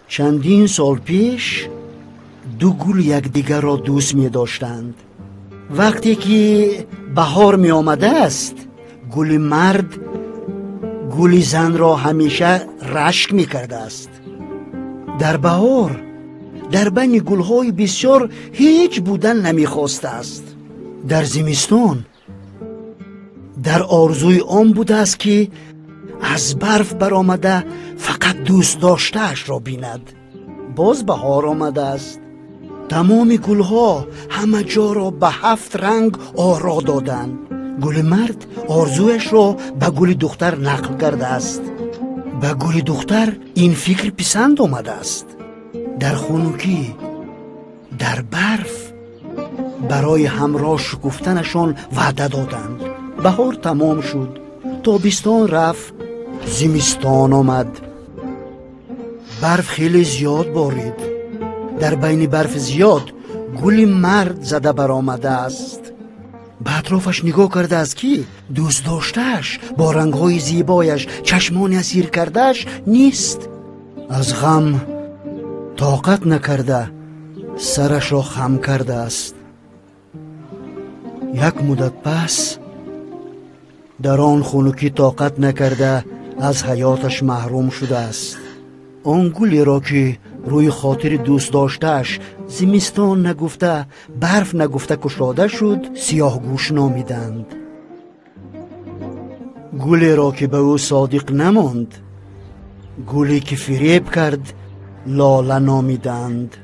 چندین سال پیش دو گل یکدیگر را دوست می داشتند. وقتی که بهار می آمده است، گل مرد گل زن را همیشه رشک می کرده است. در بهار در بین گلهای بسیار هیچ بودن نمی خواسته است. در زمستان در آرزوی آن بوده است که از برف برآمده فقط دوست داشته‌اش را بیند. باز بهار آمده است. تمام گلها همه جا را به 7 رنگ آرا دادند. گل مرد آرزویش را به گل دختر نقل کرده است. به گل دختر این فکر پسند آمده است. در خنکی در برف برای همراه شکفتنشان وعده دادند. بهار تمام شد، تابستان رفت، زمستان آمد. برف خیلی زیاد بارید. در بین برف زیاد گل مرد زده برآمده است. به اطرافش نگاه کرده است که دوست داشته‌اش با رنگ‌های زیبایش چشمان اسیر کرده‌اش نیست. از غم طاقت نکرده سرش را خم کرده است. یک مدت پس در آن خنکی طاقت نکرده از حیاتش محروم شده است. آن گلی را که روی خاطر دوست داشته‌اش زمستان نگفته برف نگفته کشاده شد سیاه گوش نامیدند. گلی را که به او صادق نماند، گلی که فریب کرد لاله نامیدند.